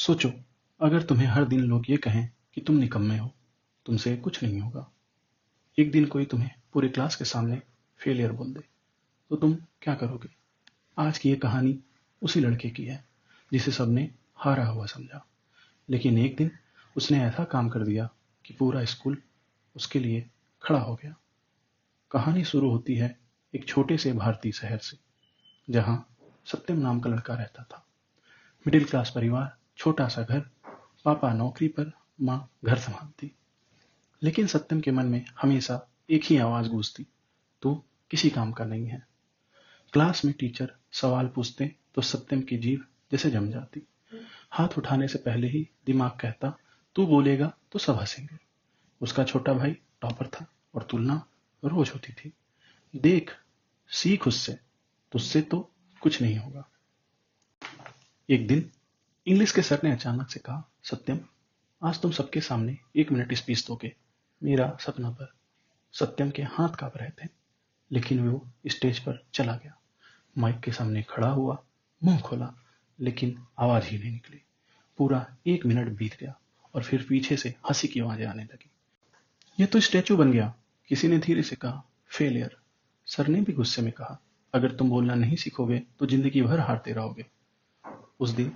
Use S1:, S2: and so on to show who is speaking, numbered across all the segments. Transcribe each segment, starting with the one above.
S1: सोचो, अगर तुम्हें हर दिन लोग ये कहें कि तुम निकम्मे हो, तुमसे कुछ नहीं होगा। एक दिन कोई तुम्हें पूरे क्लास के सामने फेलियर बोल दे, तो तुम क्या करोगे? आज की ये कहानी उसी लड़के की है, जिसे सबने हारा हुआ समझा। लेकिन एक दिन उसने ऐसा काम कर दिया कि पूरा स्कूल उसके लिए खड़ा हो गया। कहानी शुरू होती है एक छोटे से भारतीय शहर से, जहां सत्यम नाम का लड़का रहता था। मिडिल क्लास परिवार, छोटा सा घर, पापा नौकरी पर, माँ घर संभालती। लेकिन सत्यम के मन में हमेशा एक ही आवाज गूंजती, तू किसी काम का नहीं है। क्लास में टीचर सवाल पूछते तो सत्यम की जीभ जैसे जम जाती। हाथ उठाने से पहले ही दिमाग कहता, तू बोलेगा तो सब हंसेंगे। उसका छोटा भाई टॉपर था और तुलना रोज होती थी। देख, सीख उससे, तुझसे तो कुछ नहीं होगा। एक दिन इंग्लिश के सर ने अचानक से कहा, सत्यम, आज तुम सबके सामने 1 मिनट स्पीच दोगे, मेरा सपना पर। सत्यम के हाथ कांप रहे थे, लेकिन वो स्टेज पर चला गया। माइक के सामने खड़ा हुआ, मुंह खोला, लेकिन आवाज ही नहीं निकली। पूरा 1 मिनट बीत गया और फिर पीछे से हंसी की आवाजें आने लगी। ये तो स्टैचू बन गया, किसी ने धीरे से कहा। फेलियर। सर ने भी गुस्से में कहा, अगर तुम बोलना नहीं सीखोगे तो जिंदगी भर हारते रहोगे। उस दिन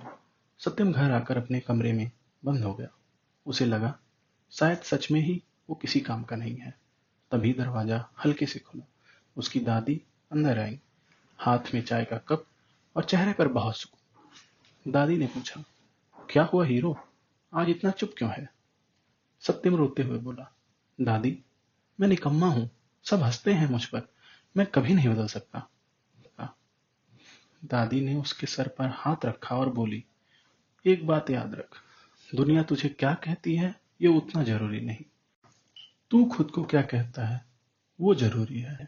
S1: सत्यम घर आकर अपने कमरे में बंद हो गया। उसे लगा शायद सच में ही वो किसी काम का नहीं है। तभी दरवाजा हल्के से खुला। उसकी दादी अंदर आई, हाथ में चाय का कप और चेहरे पर बहुत सुकून। दादी ने पूछा, क्या हुआ हीरो, आज इतना चुप क्यों है? सत्यम रोते हुए बोला, दादी, मैं निकम्मा हूं, सब हंसते हैं मुझ पर, मैं कभी नहीं बदल सकता। दादी ने उसके सर पर हाथ रखा और बोली, एक बात याद रख, दुनिया तुझे क्या कहती है ये उतना जरूरी नहीं, तू खुद को क्या कहता है वो जरूरी है।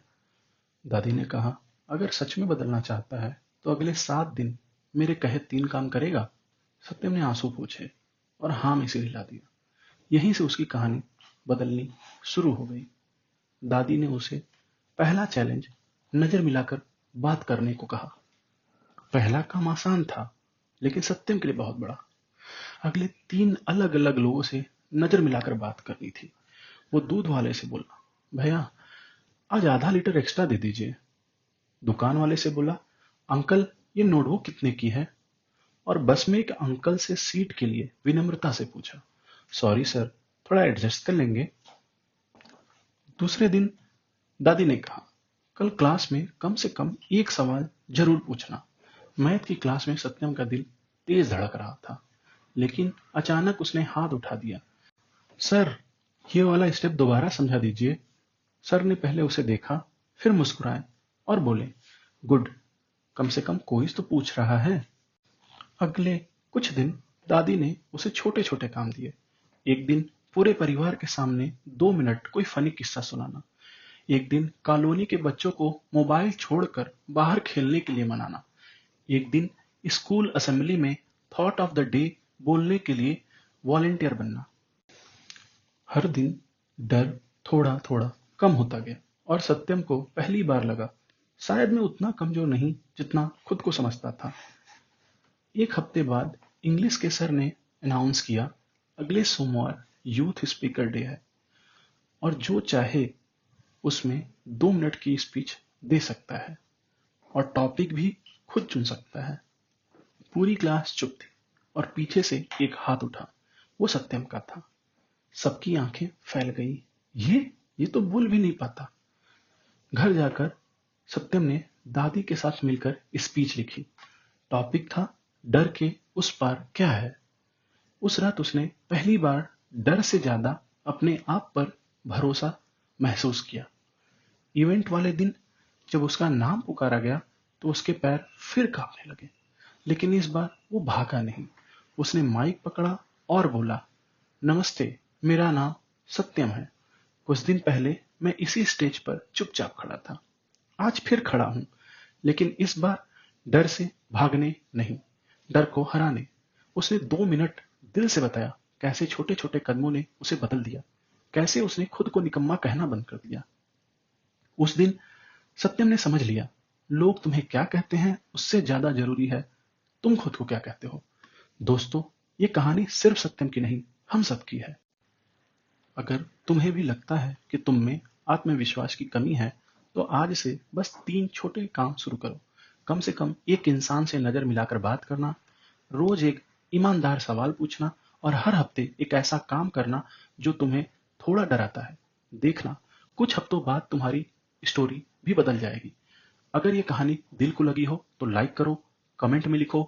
S1: दादी ने कहा, अगर सच में बदलना चाहता है तो अगले 7 दिन मेरे कहे 3 काम करेगा? सत्यम ने आंसू पूछे और हाँ में सिर हिला दिया। यहीं से उसकी कहानी बदलनी शुरू हो गई। दादी ने उसे पहला चैलेंज, नजर मिलाकर बात करने को कहा। पहला काम आसान था, लेकिन सत्यम के लिए बहुत बड़ा। अगले 3 अलग अलग लोगों से नजर मिलाकर बात करनी थी। वो दूध वाले से बोला, भैया आज आधा लीटर एक्स्ट्रा दे दीजिए। दुकान वाले से बोला, अंकल ये नोटबुक कितने की है? और बस में एक अंकल से सीट के लिए विनम्रता से पूछा, सॉरी सर, थोड़ा एडजस्ट कर लेंगे। दूसरे दिन दादी ने कहा, कल क्लास में कम से कम एक सवाल जरूर पूछना। मैथ की क्लास में सत्यम का दिल तेज धड़क रहा था, लेकिन अचानक उसने हाथ उठा दिया। सर, ये वाला स्टेप दोबारा समझा दीजिए। सर ने पहले उसे देखा, फिर मुस्कुराए और बोले, गुड, कम से कम कोई तो पूछ रहा है। अगले कुछ दिन दादी ने उसे छोटे छोटे काम दिए। एक दिन पूरे परिवार के सामने 2 मिनट कोई फनी किस्सा सुनाना। एक दिन कॉलोनी के बच्चों को मोबाइल छोड़कर बाहर खेलने के लिए मनाना। एक दिन स्कूल असेंबली में थॉट ऑफ द डे बोलने के लिए वॉलेंटियर बनना। हर दिन डर थोड़ा थोड़ा कम होता गया और सत्यम को पहली बार लगा, शायद मैं उतना कमजोर नहीं जितना खुद को समझता था। एक हफ्ते बाद इंग्लिश के सर ने अनाउंस किया, अगले सोमवार यूथ स्पीकर डे है और जो चाहे उसमें 2 मिनट की स्पीच दे सकता है और टॉपिक भी खुद चुन सकता है। पूरी क्लास चुप थी और पीछे से एक हाथ उठा। वो सत्यम का था। सबकी आंखें फैल गई। ये तो बोल भी नहीं पाता। घर जाकर सत्यम ने दादी के साथ मिलकर स्पीच लिखी। टॉपिक था, डर के उस पार क्या है। उस रात उसने पहली बार डर से ज्यादा अपने आप पर भरोसा महसूस किया। इवेंट वाले दिन जब उसका नाम पुकारा गया तो उसके पैर फिर कांपने लगे, लेकिन इस बार वो भागा नहीं। उसने माइक पकड़ा और बोला, नमस्ते, मेरा नाम सत्यम है। कुछ दिन पहले मैं इसी स्टेज पर चुपचाप खड़ा था, आज फिर खड़ा हूं, लेकिन इस बार डर से भागने नहीं, डर को हराने। उसने 2 मिनट दिल से बताया कैसे छोटे छोटे कदमों ने उसे बदल दिया, कैसे उसने खुद को निकम्मा कहना बंद कर दिया। उस दिन सत्यम ने समझ लिया, लोग तुम्हें क्या कहते हैं उससे ज्यादा जरूरी है तुम खुद को क्या कहते हो। दोस्तों, ये कहानी सिर्फ सत्यम की नहीं, हम सबकी है। अगर तुम्हें भी लगता है कि तुम में आत्मविश्वास की कमी है, तो आज से बस 3 छोटे काम शुरू करो। कम से कम एक इंसान से नज़र मिलाकर बात करना, रोज एक ईमानदार सवाल पूछना और हर हफ्ते एक ऐसा काम करना जो तुम्हें थोड़ा डराता है। देखना, कुछ हफ्तों बाद तुम्हारी स्टोरी भी बदल जाएगी। अगर ये कहानी दिल को लगी हो तो लाइक करो, कमेंट में लिखो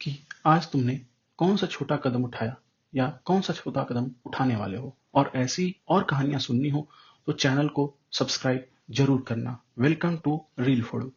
S1: कि आज तुमने कौन सा छोटा कदम उठाया या कौन सा छोटा कदम उठाने वाले हो। और ऐसी और कहानियां सुननी हो तो चैनल को सब्सक्राइब जरूर करना। Welcome to reel फोड़ो।